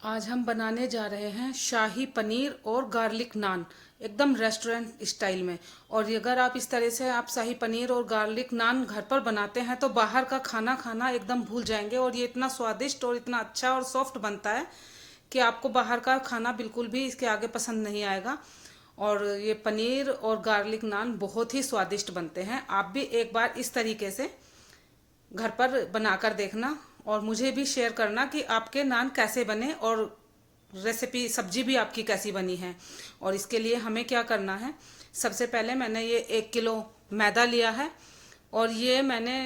आज हम बनाने जा रहे हैं शाही पनीर और गार्लिक नान, एकदम रेस्टोरेंट स्टाइल में। और ये अगर आप इस तरह से आप शाही पनीर और गार्लिक नान घर पर बनाते हैं तो बाहर का खाना खाना एकदम भूल जाएंगे। और ये इतना स्वादिष्ट और इतना अच्छा और सॉफ्ट बनता है कि आपको बाहर का खाना बिल्कुल भी इसके आगे पसंद नहीं आएगा। और ये पनीर और गार्लिक नान बहुत ही स्वादिष्ट बनते हैं। आप भी एक बार इस तरीके से घर पर बनाकर देखना और मुझे भी शेयर करना कि आपके नान कैसे बने और रेसिपी सब्जी भी आपकी कैसी बनी है। और इसके लिए हमें क्या करना है, सबसे पहले मैंने ये 1 किलो मैदा लिया है। और ये मैंने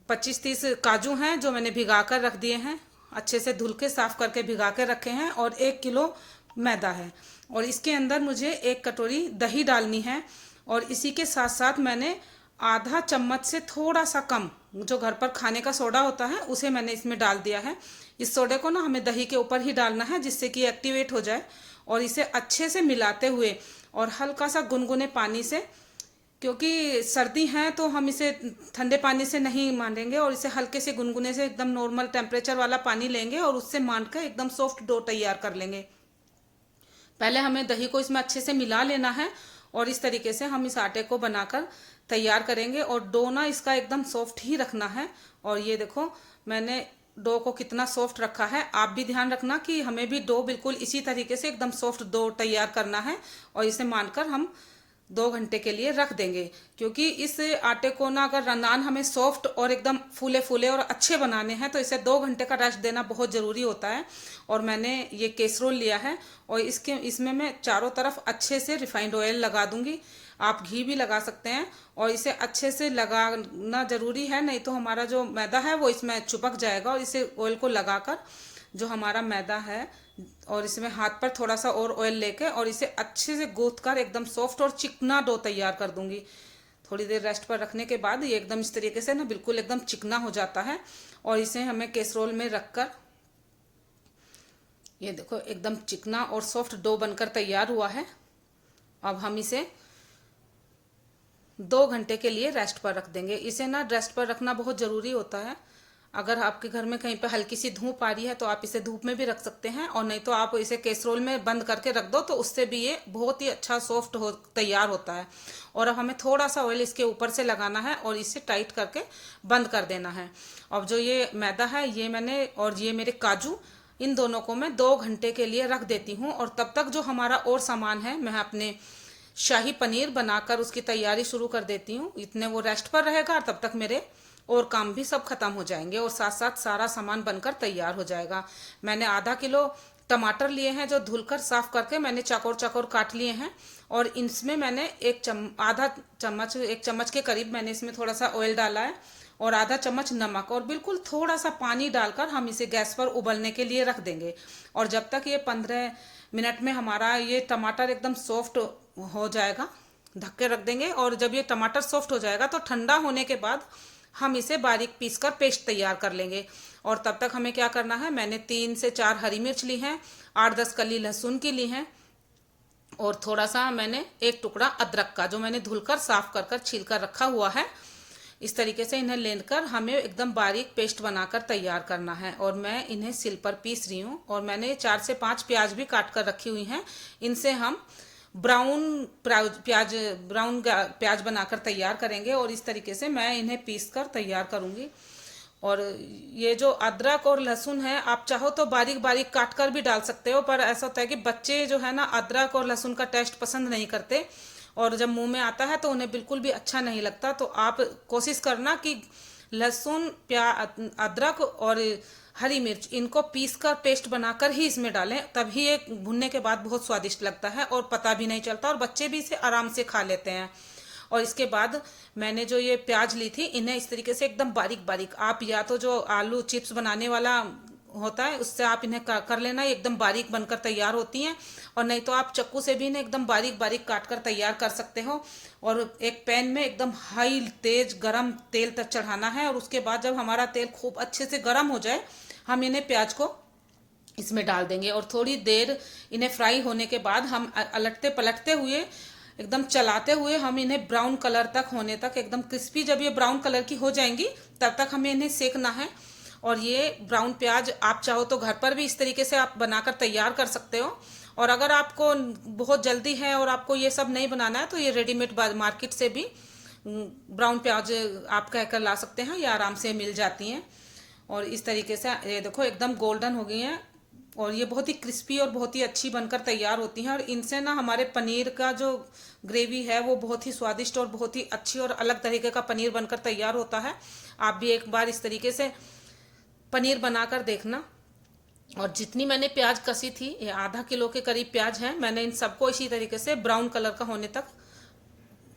25-30 काजू हैं जो मैंने भिगा कर रख दिए हैं, अच्छे से धुल के साफ करके भिगा के रखे हैं। और 1 किलो मैदा है। और इसके अंदर मुझे 1 कटोरी दही डालनी है। और इसी के साथ साथ मैंने आधा चम्मच से थोड़ा सा कम जो घर पर खाने का सोडा होता है उसे मैंने इसमें डाल दिया है। इस सोडे को ना हमें दही के ऊपर ही डालना है जिससे कि एक्टिवेट हो जाए। और इसे अच्छे से मिलाते हुए और हल्का सा गुनगुने पानी से, क्योंकि सर्दी है तो हम इसे ठंडे पानी से नहीं मांडेंगे और इसे हल्के से गुनगुने से एकदम नॉर्मल टेम्परेचर वाला पानी लेंगे और उससे मांड कर एकदम सॉफ्ट डो तैयार कर लेंगे। पहले हमें दही को इसमें अच्छे से मिला लेना है और इस तरीके से हम इस आटे को बनाकर तैयार करेंगे। और डो ना इसका एकदम सॉफ्ट ही रखना है। और ये देखो मैंने डो को कितना सॉफ्ट रखा है। आप भी ध्यान रखना कि हमें भी डो बिल्कुल इसी तरीके से एकदम सॉफ्ट डो तैयार करना है। और इसे मानकर हम 2 घंटे के लिए रख देंगे, क्योंकि इस आटे को ना अगर नान हमें सॉफ्ट और एकदम फूले फूले और अच्छे बनाने हैं तो इसे 2 घंटे का रेस्ट देना बहुत ज़रूरी होता है। और मैंने ये केसरोल लिया है और इसमें मैं चारों तरफ अच्छे से रिफाइंड ऑयल लगा दूंगी। आप घी भी लगा सकते हैं। और इसे अच्छे से लगाना ज़रूरी है, नहीं तो हमारा जो मैदा है वो इसमें चिपक जाएगा। और इसे ऑयल को लगाकर जो हमारा मैदा है और इसमें हाथ पर थोड़ा सा और ऑयल लेके और इसे अच्छे से गूंथ कर एकदम सॉफ्ट और चिकना डो तैयार कर दूंगी। थोड़ी देर रेस्ट पर रखने के बाद ये एकदम इस तरीके से ना बिल्कुल एकदम चिकना हो जाता है। और इसे हमें कैसरोल में रखकर, ये देखो एकदम चिकना और सॉफ्ट डो बनकर तैयार हुआ है। अब हम इसे 2 घंटे के लिए रेस्ट पर रख देंगे। इसे ना रेस्ट पर रखना बहुत ज़रूरी होता है। अगर आपके घर में कहीं पर हल्की सी धूप आ रही है तो आप इसे धूप में भी रख सकते हैं, और नहीं तो आप इसे कैसरोल में बंद करके रख दो तो उससे भी ये बहुत ही अच्छा सॉफ्ट हो तैयार होता है। और अब हमें थोड़ा सा ऑयल इसके ऊपर से लगाना है और इसे टाइट करके बंद कर देना है। अब जो ये मैदा है ये मैंने और ये मेरे काजू, इन दोनों को मैं 2 घंटे के लिए रख देती हूँ। और तब तक जो हमारा और सामान है मैं अपने शाही पनीर बनाकर उसकी तैयारी शुरू कर देती हूँ। इतने वो रेस्ट पर रहेगा और तब तक मेरे और काम भी सब खत्म हो जाएंगे और साथ साथ सारा सामान बनकर तैयार हो जाएगा। मैंने आधा किलो टमाटर लिए हैं जो धुलकर साफ करके मैंने चौकोर चौकोर काट लिए हैं। और इसमें मैंने आधा चम्मच, 1 चम्मच के करीब मैंने इसमें थोड़ा सा ऑयल डाला है और आधा चम्मच नमक और बिल्कुल थोड़ा सा पानी डालकर हम इसे गैस पर उबलने के लिए रख देंगे। और जब तक ये 15 मिनट में हमारा ये टमाटर एकदम सॉफ्ट हो जाएगा, ढक के रख देंगे। और जब ये टमाटर सॉफ्ट हो जाएगा तो ठंडा होने के बाद हम इसे बारीक पीस कर पेस्ट तैयार कर लेंगे। और तब तक हमें क्या करना है, मैंने 3 से 4 हरी मिर्च ली हैं, 8-10 कली लहसुन की ली हैं और थोड़ा सा मैंने 1 टुकड़ा अदरक का जो मैंने धुलकर साफ कर कर छील कर रखा हुआ है। इस तरीके से इन्हें लेकर हमें एकदम बारीक पेस्ट बनाकर तैयार करना है। और मैं इन्हें सिल पर पीस रही हूँ। और मैंने 4 से 5 प्याज भी काट कर रखी हुई हैं। इनसे हम ब्राउन प्याज बनाकर तैयार करेंगे। और इस तरीके से मैं इन्हें पीस कर तैयार करूंगी। और ये जो अदरक और लहसुन है आप चाहो तो बारीक बारीक काट कर भी डाल सकते हो, पर ऐसा होता है कि बच्चे जो है ना अदरक और लहसुन का टेस्ट पसंद नहीं करते और जब मुंह में आता है तो उन्हें बिल्कुल भी अच्छा नहीं लगता। तो आप कोशिश करना कि लहसुन, अदरक और हरी मिर्च इनको पीस कर पेस्ट बनाकर ही इसमें डालें, तभी ये भुनने के बाद बहुत स्वादिष्ट लगता है और पता भी नहीं चलता और बच्चे भी इसे आराम से खा लेते हैं। और इसके बाद मैंने जो ये प्याज ली थी इन्हें इस तरीके से एकदम बारीक बारीक, आप या तो जो आलू चिप्स बनाने वाला होता है उससे आप इन्हें कर लेना, ये एकदम बारीक बनकर तैयार होती हैं। और नहीं तो आप चाकू से भी इन्हें एकदम बारीक बारीक काट कर तैयार कर सकते हो। और एक पैन में एकदम हाई तेज गरम तेल तक चढ़ाना है और उसके बाद जब हमारा तेल खूब अच्छे से गरम हो जाए हम इन्हें प्याज को इसमें डाल देंगे। और थोड़ी देर इन्हें फ्राई होने के बाद हम अलटते पलटते हुए एकदम चलाते हुए हम इन्हें ब्राउन कलर तक होने तक एकदम क्रिस्पी, जब ये ब्राउन कलर की हो जाएंगी तब तक हमें इन्हें सेकना है। और ये ब्राउन प्याज आप चाहो तो घर पर भी इस तरीके से आप बनाकर तैयार कर सकते हो। और अगर आपको बहुत जल्दी है और आपको ये सब नहीं बनाना है तो ये रेडीमेड मार्केट से भी ब्राउन प्याज आप कहकर ला सकते हैं, ये आराम से मिल जाती हैं। और इस तरीके से ये देखो एकदम गोल्डन हो गई हैं और ये बहुत ही क्रिस्पी और बहुत ही अच्छी बनकर तैयार होती हैं। और इनसे ना हमारे पनीर का जो ग्रेवी है वो बहुत ही स्वादिष्ट और बहुत ही अच्छी और अलग तरीके का पनीर बनकर तैयार होता है। आप भी एक बार इस तरीके से पनीर बनाकर देखना। और जितनी मैंने प्याज कसी थी, ये आधा किलो के करीब प्याज है, मैंने इन सबको इसी तरीके से ब्राउन कलर का होने तक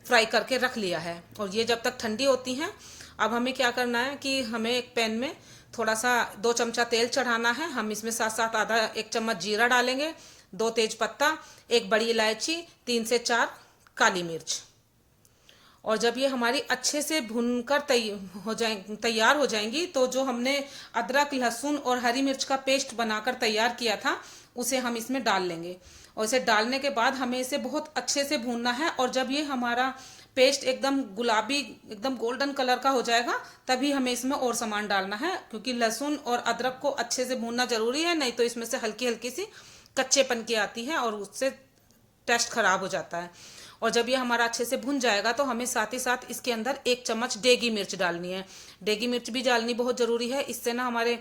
फ्राई करके रख लिया है। और ये जब तक ठंडी होती हैं, अब हमें क्या करना है कि हमें एक पैन में थोड़ा सा 2 चमचा तेल चढ़ाना है। हम इसमें साथ साथ आधा 1 चम्मच जीरा डालेंगे, 2 तेज पत्ता, 1 बड़ी इलायची, 3 से 4 काली मिर्च। और जब ये हमारी अच्छे से भुनकर तैयार हो जाएंगी तो जो हमने अदरक, लहसुन और हरी मिर्च का पेस्ट बनाकर तैयार किया था उसे हम इसमें डाल लेंगे। और इसे डालने के बाद हमें इसे बहुत अच्छे से भूनना है। और जब ये हमारा पेस्ट एकदम गुलाबी, एकदम गोल्डन कलर का हो जाएगा तभी हमें इसमें और सामान डालना है, क्योंकि लहसुन और अदरक को अच्छे से भूनना जरूरी है, नहीं तो इसमें से हल्की हल्की सी कच्चेपन की आती है और उससे टेस्ट खराब हो जाता है। और जब ये हमारा अच्छे से भुन जाएगा तो हमें साथ ही साथ इसके अंदर 1 चम्मच डेगी मिर्च डालनी है। डेगी मिर्च भी डालनी बहुत ज़रूरी है, इससे ना हमारे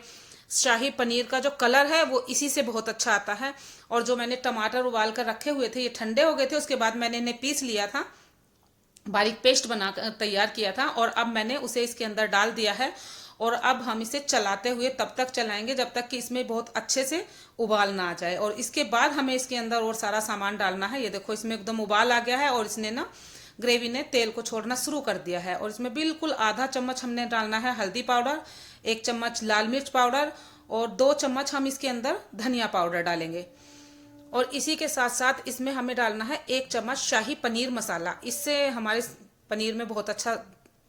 शाही पनीर का जो कलर है वो इसी से बहुत अच्छा आता है। और जो मैंने टमाटर उबाल कर रखे हुए थे ये ठंडे हो गए थे, उसके बाद मैंने इन्हें पीस लिया था, बारीक पेस्ट बना तैयार किया था। और अब मैंने उसे इसके अंदर डाल दिया है। और अब हम इसे चलाते हुए तब तक चलाएंगे जब तक कि इसमें बहुत अच्छे से उबाल ना आ जाए। और इसके बाद हमें इसके अंदर और सारा सामान डालना है। ये देखो इसमें एकदम उबाल आ गया है और इसने ना ग्रेवी ने तेल को छोड़ना शुरू कर दिया है। और इसमें बिल्कुल आधा चम्मच हमने डालना है हल्दी पाउडर, 1 चम्मच लाल मिर्च पाउडर और 2 चम्मच हम इसके अंदर धनिया पाउडर डालेंगे। और इसी के साथ साथ इसमें हमें डालना है 1 चम्मच शाही पनीर मसाला। इससे हमारे पनीर में बहुत अच्छा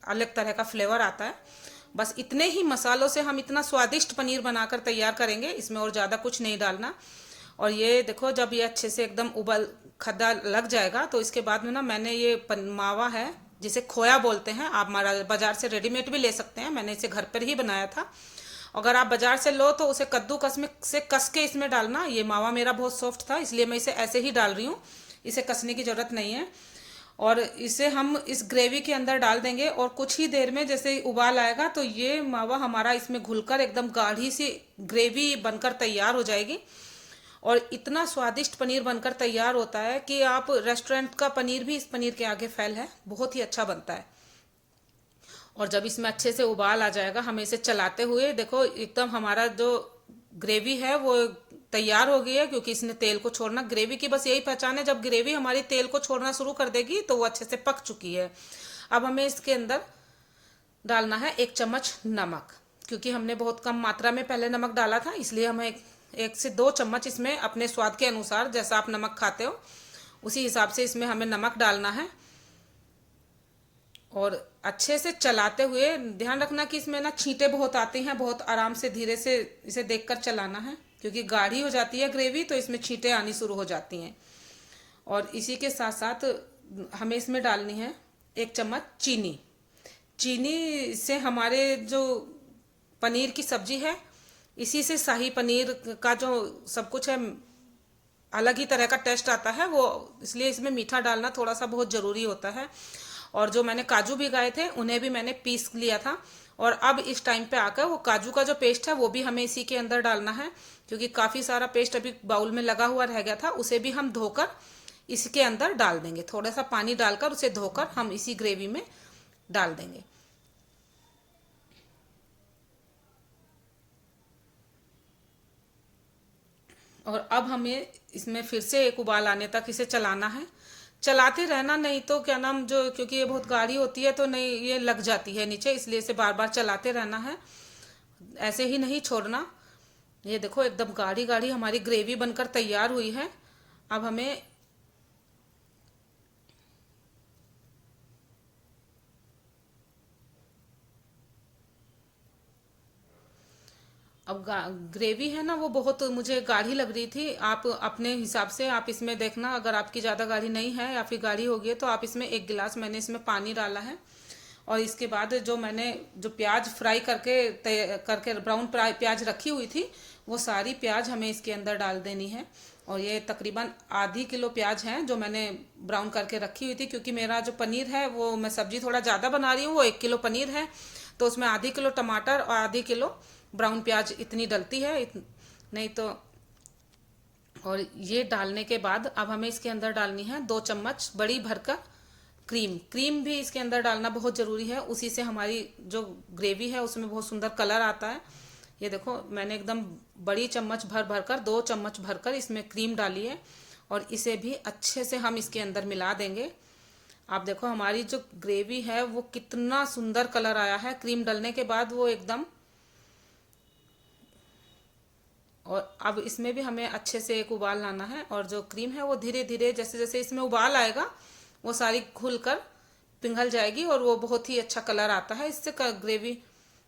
अलग तरह का फ्लेवर आता है। बस इतने ही मसालों से हम इतना स्वादिष्ट पनीर बनाकर तैयार करेंगे, इसमें और ज़्यादा कुछ नहीं डालना। और ये देखो जब ये अच्छे से एकदम उबल खद्दा लग जाएगा तो इसके बाद में ना मैंने ये मावा है जिसे खोया बोलते हैं, आप बाजार से रेडीमेड भी ले सकते हैं, मैंने इसे घर पर ही बनाया था। अगर आप बाजार से लो तो उसे कद्दूकस में से कस के इसमें डालना। ये मावा मेरा बहुत सॉफ्ट था इसलिए मैं इसे ऐसे ही डाल रही हूँ, इसे कसने की जरूरत नहीं है। और इसे हम इस ग्रेवी के अंदर डाल देंगे और कुछ ही देर में जैसे उबाल आएगा तो ये मावा हमारा इसमें घुलकर एकदम गाढ़ी सी ग्रेवी बनकर तैयार हो जाएगी। और इतना स्वादिष्ट पनीर बनकर तैयार होता है कि आप रेस्टोरेंट का पनीर भी इस पनीर के आगे फेल है, बहुत ही अच्छा बनता है। और जब इसमें अच्छे से उबाल आ जाएगा हमें इसे चलाते हुए, देखो एकदम हमारा जो ग्रेवी है वो तैयार हो गई है, क्योंकि इसने तेल को छोड़ना। ग्रेवी की बस यही पहचान है, जब ग्रेवी हमारी तेल को छोड़ना शुरू कर देगी तो वो अच्छे से पक चुकी है। अब हमें इसके अंदर डालना है 1 चम्मच नमक, क्योंकि हमने बहुत कम मात्रा में पहले नमक डाला था, इसलिए हमें 1 से 2 चम्मच इसमें अपने स्वाद के अनुसार, जैसा आप नमक खाते हो उसी हिसाब से इसमें हमें नमक डालना है। और अच्छे से चलाते हुए ध्यान रखना कि इसमें ना छींटे बहुत आती हैं, बहुत आराम से धीरे से इसे देखकर चलाना है, क्योंकि गाढ़ी हो जाती है ग्रेवी तो इसमें छींटे आनी शुरू हो जाती हैं। और इसी के साथ साथ हमें इसमें डालनी है 1 चम्मच चीनी। चीनी से हमारे जो पनीर की सब्जी है इसी से शाही पनीर का जो सब कुछ है अलग ही तरह का टेस्ट आता है, वो इसलिए इसमें मीठा डालना थोड़ा सा बहुत ज़रूरी होता है। और जो मैंने काजू भिगाए थे उन्हें भी मैंने पीस लिया था। और अब इस टाइम पे आकर वो काजू का जो पेस्ट है वो भी हमें इसी के अंदर डालना है, क्योंकि काफ़ी सारा पेस्ट अभी बाउल में लगा हुआ रह गया था, उसे भी हम धोकर इसके अंदर डाल देंगे। थोड़ा सा पानी डालकर उसे धोकर हम इसी ग्रेवी में डाल देंगे। और अब हमें इसमें फिर से एक उबाल आने तक इसे चलाना है, चलाते रहना, नहीं तो क्या नाम जो, क्योंकि ये बहुत गाढ़ी होती है तो नहीं ये लग जाती है नीचे, इसलिए इसे बार बार चलाते रहना है, ऐसे ही नहीं छोड़ना। ये देखो एकदम गाढ़ी गाढ़ी हमारी ग्रेवी बनकर तैयार हुई है। अब हमें अब ग्रेवी है ना वो बहुत मुझे गाढ़ी लग रही थी, आप अपने हिसाब से आप इसमें देखना, अगर आपकी ज़्यादा गाढ़ी नहीं है या फिर गाढ़ी होगी तो आप इसमें 1 गिलास मैंने इसमें पानी डाला है। और इसके बाद जो मैंने जो प्याज फ्राई करके ब्राउन प्याज रखी हुई थी, वो सारी प्याज हमें इसके अंदर डाल देनी है। और ये तकरीबन आधी किलो प्याज है जो मैंने ब्राउन करके रखी हुई थी, क्योंकि मेरा जो पनीर है वो मैं सब्जी थोड़ा ज़्यादा बना रही हूँ, वो 1 किलो पनीर है, तो उसमें आधी किलो टमाटर और आधी किलो ब्राउन प्याज इतनी डलती है, नहीं तो। और ये डालने के बाद अब हमें इसके अंदर डालनी है 2 चम्मच बड़ी भरकर क्रीम। क्रीम भी इसके अंदर डालना बहुत ज़रूरी है, उसी से हमारी जो ग्रेवी है उसमें बहुत सुंदर कलर आता है। ये देखो मैंने एकदम बड़ी चम्मच भर कर 2 चम्मच भरकर इसमें क्रीम डाली है, और इसे भी अच्छे से हम इसके अंदर मिला देंगे। आप देखो हमारी जो ग्रेवी है वो कितना सुंदर कलर आया है क्रीम डालने के बाद, वो एकदम। और अब इसमें भी हमें अच्छे से एक उबाल लाना है, और जो क्रीम है वो धीरे धीरे जैसे जैसे इसमें उबाल आएगा वो सारी घुलकर पिघल जाएगी, और वो बहुत ही अच्छा कलर आता है, इससे ग्रेवी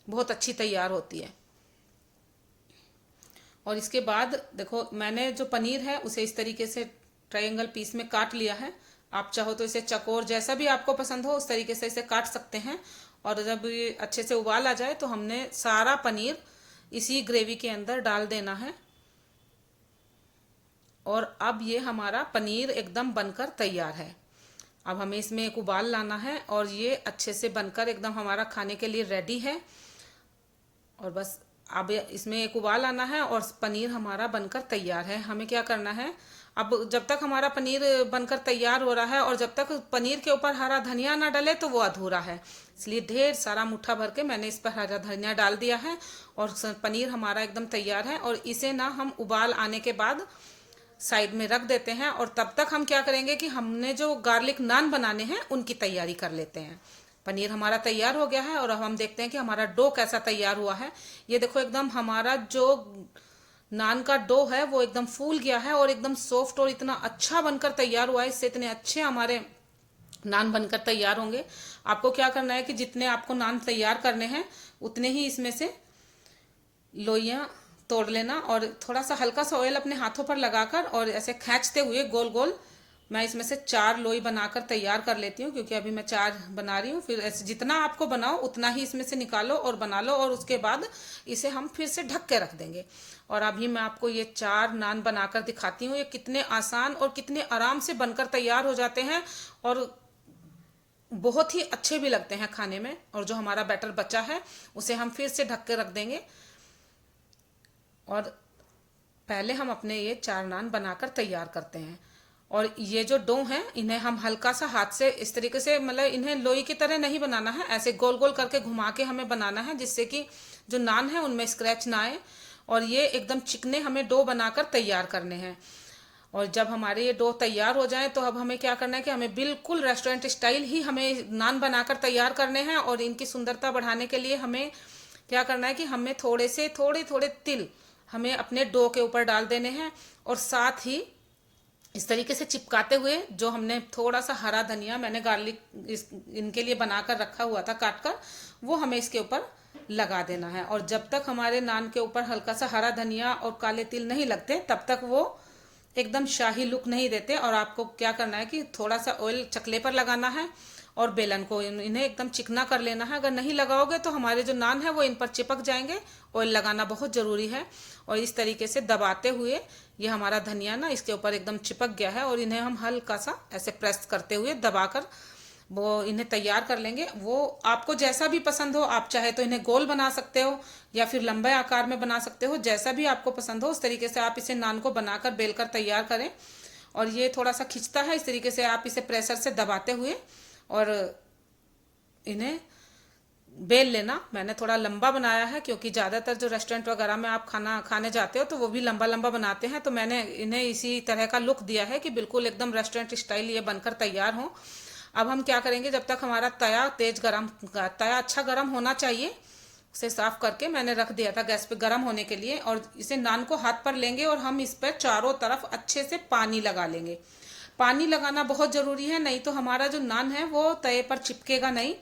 बहुत अच्छी तैयार होती है। और इसके बाद देखो मैंने जो पनीर है उसे इस तरीके से ट्रायंगल पीस में काट लिया है। आप चाहो तो इसे चकोर जैसा भी आपको पसंद हो उस तरीके से इसे काट सकते हैं। और जब ये अच्छे से उबाल आ जाए तो हमने सारा पनीर इसी ग्रेवी के अंदर डाल देना है। और अब ये हमारा पनीर एकदम बनकर तैयार है। अब हमें इसमें एक उबाल लाना है, और ये अच्छे से बनकर एकदम हमारा खाने के लिए रेडी है। और बस अब इसमें एक उबाल आना है और पनीर हमारा बनकर तैयार है। हमें क्या करना है, अब जब तक हमारा पनीर बनकर तैयार हो रहा है और जब तक पनीर के ऊपर हरा धनिया ना डले तो वो अधूरा है, इसलिए ढेर सारा मुट्ठा भर के मैंने इस पर हरा धनिया डाल दिया है। और पनीर हमारा एकदम तैयार है, और इसे ना हम उबाल आने के बाद साइड में रख देते हैं। और तब तक हम क्या करेंगे कि हमने जो गार्लिक नान बनाने हैं उनकी तैयारी कर लेते हैं। पनीर हमारा तैयार हो गया है, और अब हम देखते हैं कि हमारा डो कैसा तैयार हुआ है। ये देखो एकदम हमारा जो नान का डो है वो एकदम फूल गया है, और एकदम सॉफ्ट और इतना अच्छा बनकर तैयार हुआ है। इससे इतने अच्छे हमारे नान बनकर तैयार होंगे। आपको क्या करना है कि जितने आपको नान तैयार करने हैं उतने ही इसमें से लोइयां तोड़ लेना, और थोड़ा सा हल्का सा ऑयल अपने हाथों पर लगाकर और ऐसे खींचते हुए गोल गोल मैं इसमें से 4 लोई बनाकर तैयार कर लेती हूँ, क्योंकि अभी मैं 4 बना रही हूँ। फिर ऐसे जितना आपको बनाओ उतना ही इसमें से निकालो और बना लो, और उसके बाद इसे हम फिर से ढक के रख देंगे। और अभी मैं आपको ये 4 नान बनाकर दिखाती हूँ, ये कितने आसान और कितने आराम से बनकर तैयार हो जाते हैं, और बहुत ही अच्छे भी लगते हैं खाने में। और जो हमारा बैटर बचा है उसे हम फिर से ढक के रख देंगे। और पहले हम अपने ये 4 नान बनाकर तैयार करते हैं। और ये जो डो है इन्हें हम हल्का सा हाथ से इस तरीके से, मतलब इन्हें लोई की तरह नहीं बनाना है, ऐसे गोल गोल करके घुमा के हमें बनाना है, जिससे कि जो नान है उनमें स्क्रैच ना आए। और ये एकदम चिकने हमें डो बनाकर तैयार करने हैं। और जब हमारे ये डो तैयार हो जाए तो अब हमें क्या करना है कि हमें बिल्कुल रेस्टोरेंट स्टाइल ही हमें नान बनाकर तैयार करने हैं। और इनकी सुंदरता बढ़ाने के लिए हमें क्या करना है कि हमें थोड़े थोड़े तिल हमें अपने डो के ऊपर डाल देने हैं, और साथ ही इस तरीके से चिपकाते हुए जो हमने थोड़ा सा हरा धनिया मैंने गार्लिक इनके लिए बनाकर रखा हुआ था काट कर, वो हमें इसके ऊपर लगा देना है। और जब तक हमारे नान के ऊपर हल्का सा हरा धनिया और काले तिल नहीं लगते तब तक वो एकदम शाही लुक नहीं देते। और आपको क्या करना है कि थोड़ा सा ऑयल चकले पर लगाना है और बेलन को इन्हें एकदम चिकना कर लेना है। अगर नहीं लगाओगे तो हमारे जो नान है वो इन पर चिपक जाएंगे। ऑयल लगाना बहुत ज़रूरी है। और इस तरीके से दबाते हुए ये हमारा धनिया ना इसके ऊपर एकदम चिपक गया है, और इन्हें हम हल्का सा ऐसे प्रेस करते हुए दबाकर वो इन्हें तैयार कर लेंगे। वो आपको जैसा भी पसंद हो, आप चाहे तो इन्हें गोल बना सकते हो या फिर लंबे आकार में बना सकते हो, जैसा भी आपको पसंद हो उस तरीके से आप इसे नान को बनाकर बेलकर तैयार करें। और ये थोड़ा सा खिंचता है, इस तरीके से आप इसे प्रेशर से दबाते हुए और इन्हें बेल लेना। मैंने थोड़ा लंबा बनाया है क्योंकि ज़्यादातर जो रेस्टोरेंट वगैरह में आप खाना खाने जाते हो तो वो भी लंबा लंबा बनाते हैं, तो मैंने इन्हें इसी तरह का लुक दिया है कि बिल्कुल एकदम रेस्टोरेंट स्टाइल ये बनकर तैयार हो। अब हम क्या करेंगे, जब तक हमारा तया अच्छा गर्म होना चाहिए, उसे साफ करके मैंने रख दिया था गैस पे गर्म होने के लिए। और इसे नान को हाथ पर लेंगे और हम इस पर चारों तरफ अच्छे से पानी लगा लेंगे। पानी लगाना बहुत ज़रूरी है, नहीं तो हमारा जो नान है वो तवे पर चिपकेगा नहीं।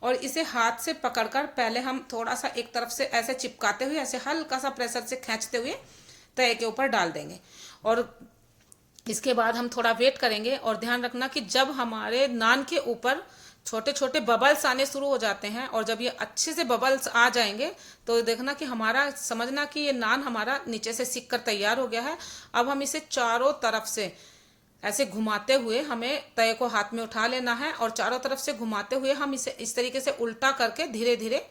और इसे हाथ से पकड़कर पहले हम थोड़ा सा एक तरफ से ऐसे चिपकाते हुए ऐसे हल्का सा प्रेशर से खींचते हुए तवे के ऊपर डाल देंगे। और इसके बाद हम थोड़ा वेट करेंगे। और ध्यान रखना कि जब हमारे नान के ऊपर छोटे छोटे बबल्स आने शुरू हो जाते हैं, और जब ये अच्छे से बबल्स आ जाएंगे तो देखना कि हमारा, समझना कि ये नान हमारा नीचे से सिक कर तैयार हो गया है। अब हम इसे चारों तरफ से ऐसे घुमाते हुए, हमें तवे को हाथ में उठा लेना है और चारों तरफ से घुमाते हुए हम इसे इस तरीके से उल्टा करके धीरे धीरे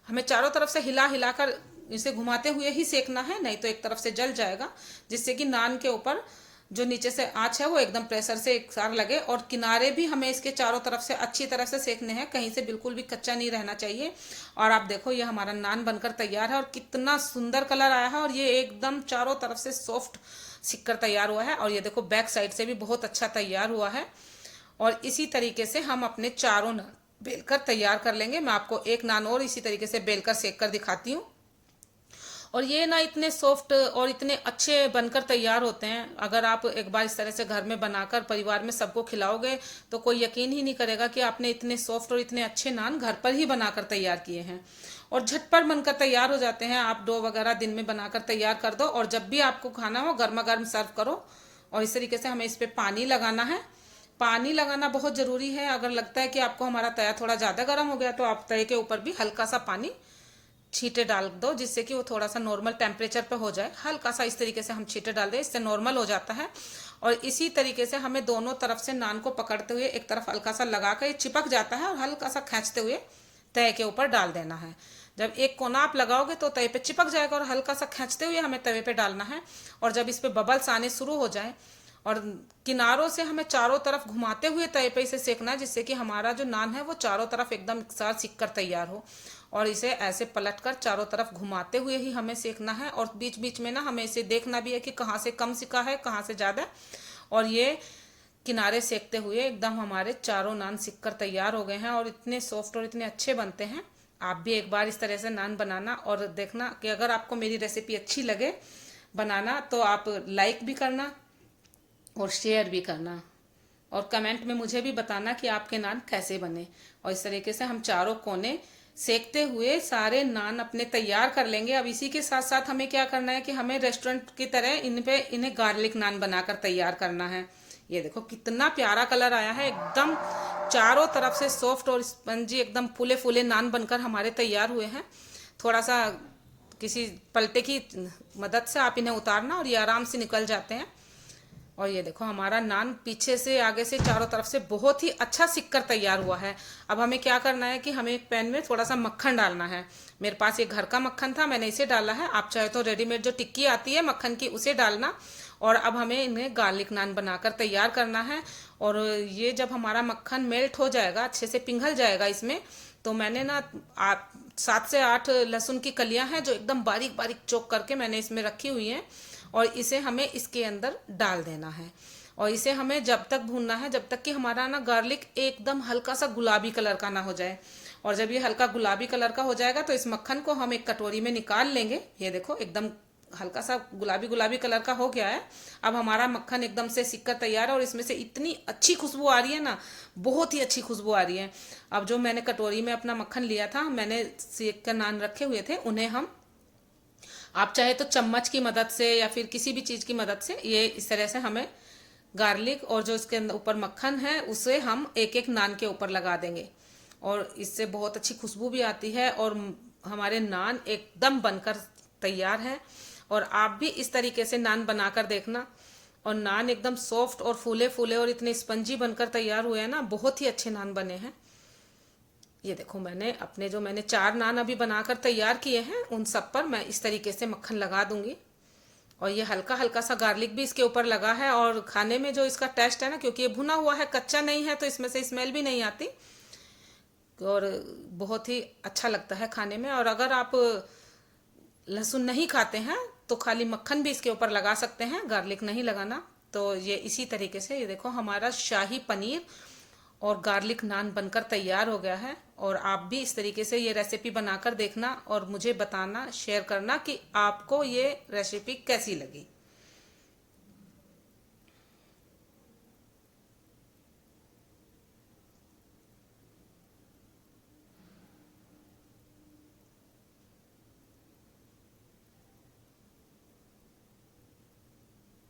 हमें चारों तरफ से हिला हिला कर इसे घुमाते हुए ही सेकना है, नहीं तो एक तरफ से जल जाएगा, जिससे कि नान के ऊपर जो नीचे से आंच है वो एकदम प्रेशर से एक सार लगे। और किनारे भी हमें इसके चारों तरफ से अच्छी तरह से सेकने हैं, कहीं से बिल्कुल भी कच्चा नहीं रहना चाहिए। और आप देखो ये हमारा नान बनकर तैयार है और कितना सुंदर कलर आया है, और ये एकदम चारों तरफ से सॉफ्ट सिककर तैयार हुआ है। और ये देखो बैक साइड से भी बहुत अच्छा तैयार हुआ है। और इसी तरीके से हम अपने चारों नान बेलकर तैयार कर लेंगे। मैं आपको एक नान और इसी तरीके से बेलकर सेक कर दिखाती हूँ। और ये ना इतने सॉफ्ट और इतने अच्छे बनकर तैयार होते हैं, अगर आप एक बार इस तरह से घर में बनाकर परिवार में सबको खिलाओगे तो कोई यकीन ही नहीं करेगा कि आपने इतने सॉफ्ट और इतने अच्छे नान घर पर ही बनाकर तैयार किए हैं। और झटपट बनकर तैयार हो जाते हैं। आप डो वगैरह दिन में बनाकर तैयार कर दो, और जब भी आपको खाना हो गर्मा गर्म सर्व करो। और इस तरीके से हमें इस पर पानी लगाना है। पानी लगाना बहुत ज़रूरी है। अगर लगता है कि आपको हमारा तवा थोड़ा ज़्यादा गर्म हो गया तो आप तवे के ऊपर भी हल्का सा पानी छींटे डाल दो, जिससे कि वो थोड़ा सा नॉर्मल टेम्परेचर पे हो जाए। हल्का सा इस तरीके से हम छींटे डाल दें, इससे नॉर्मल हो जाता है। और इसी तरीके से हमें दोनों तरफ से नान को पकड़ते हुए एक तरफ हल्का सा लगा कर, ये चिपक जाता है, और हल्का सा खींचते हुए तवे के ऊपर डाल देना है। जब एक कोना आप लगाओगे तो तवे पे चिपक जाएगा, और हल्का सा खींचते हुए हमें तवे पे डालना है। और जब इस पे बबल्स आने शुरू हो जाए, और किनारों से हमें चारों तरफ घुमाते हुए तवे पे इसे सेकना है, जिससे कि हमारा जो नान है वो चारों तरफ एकदम एक साथ सिक कर तैयार हो। और इसे ऐसे पलटकर चारों तरफ घुमाते हुए ही हमें सेकना है। और बीच बीच में ना हमें इसे देखना भी है कि कहाँ से कम सिका है, कहाँ से ज़्यादा। और ये किनारे सेकते हुए एकदम हमारे चारों नान सिक कर तैयार हो गए हैं, और इतने सॉफ्ट और इतने अच्छे बनते हैं। आप भी एक बार इस तरह से नान बनाना, और देखना कि अगर आपको मेरी रेसिपी अच्छी लगे बनाना तो आप लाइक भी करना और शेयर भी करना, और कमेंट में मुझे भी बताना कि आपके नान कैसे बने। और इस तरीके से हम चारों कोने सेकते हुए सारे नान अपने तैयार कर लेंगे। अब इसी के साथ साथ हमें क्या करना है कि हमें रेस्टोरेंट की तरह इन्हें गार्लिक नान बनाकर तैयार करना है। ये देखो कितना प्यारा कलर आया है, एकदम चारों तरफ से सॉफ्ट और स्पंजी एकदम फूले फूले नान बनकर हमारे तैयार हुए हैं। थोड़ा सा किसी पलटे की मदद से आप इन्हें उतारना, और ये आराम से निकल जाते हैं। और ये देखो हमारा नान पीछे से आगे से चारों तरफ से बहुत ही अच्छा सिक कर तैयार हुआ है। अब हमें क्या करना है कि हमें एक पैन में थोड़ा सा मक्खन डालना है। मेरे पास ये घर का मक्खन था, मैंने इसे डाला है। आप चाहे तो रेडीमेड जो टिक्की आती है मक्खन की उसे डालना। और अब हमें इन्हें गार्लिक नान बनाकर तैयार करना है। और ये जब हमारा मक्खन मेल्ट हो जाएगा, अच्छे से पिघल जाएगा इसमें, तो मैंने ना 7 से 8 लहसुन की कलियां हैं जो एकदम बारीक बारीक चॉप करके मैंने इसमें रखी हुई हैं, और इसे हमें इसके अंदर डाल देना है। और इसे हमें जब तक भूनना है जब तक कि हमारा ना गार्लिक एकदम हल्का सा गुलाबी कलर का ना हो जाए। और जब ये हल्का गुलाबी कलर का हो जाएगा तो इस मक्खन को हम एक कटोरी में निकाल लेंगे। ये देखो एकदम हल्का सा गुलाबी गुलाबी कलर का हो गया है। अब हमारा मक्खन एकदम से सिक कर तैयार है, और इसमें से इतनी अच्छी खुशबू आ रही है ना, बहुत ही अच्छी खुशबू आ रही है। अब जो मैंने कटोरी में अपना मक्खन लिया था, मैंने सेक कर नान रखे हुए थे, उन्हें हम, आप चाहे तो चम्मच की मदद से या फिर किसी भी चीज़ की मदद से, ये इस तरह से हमें गार्लिक और जो इसके अंदर ऊपर मक्खन है उसे हम एक एक नान के ऊपर लगा देंगे। और इससे बहुत अच्छी खुशबू भी आती है, और हमारे नान एकदम बनकर तैयार है। और आप भी इस तरीके से नान बनाकर देखना, और नान एकदम सॉफ्ट और फूले फूले और इतने स्पंजी बनकर तैयार हुए हैं ना, बहुत ही अच्छे नान बने हैं। ये देखो मैंने 4 नान अभी बनाकर तैयार किए हैं, उन सब पर मैं इस तरीके से मक्खन लगा दूंगी। और ये हल्का हल्का सा गार्लिक भी इसके ऊपर लगा है, और खाने में जो इसका टेस्ट है ना, क्योंकि ये भुना हुआ है, कच्चा नहीं है, तो इसमें से स्मेल भी नहीं आती, और बहुत ही अच्छा लगता है खाने में। और अगर आप लहसुन नहीं खाते हैं तो खाली मक्खन भी इसके ऊपर लगा सकते हैं, गार्लिक नहीं लगाना। तो ये इसी तरीके से, ये देखो हमारा शाही पनीर और गार्लिक नान बनकर तैयार हो गया है। और आप भी इस तरीके से ये रेसिपी बनाकर देखना, और मुझे बताना, शेयर करना कि आपको ये रेसिपी कैसी लगी।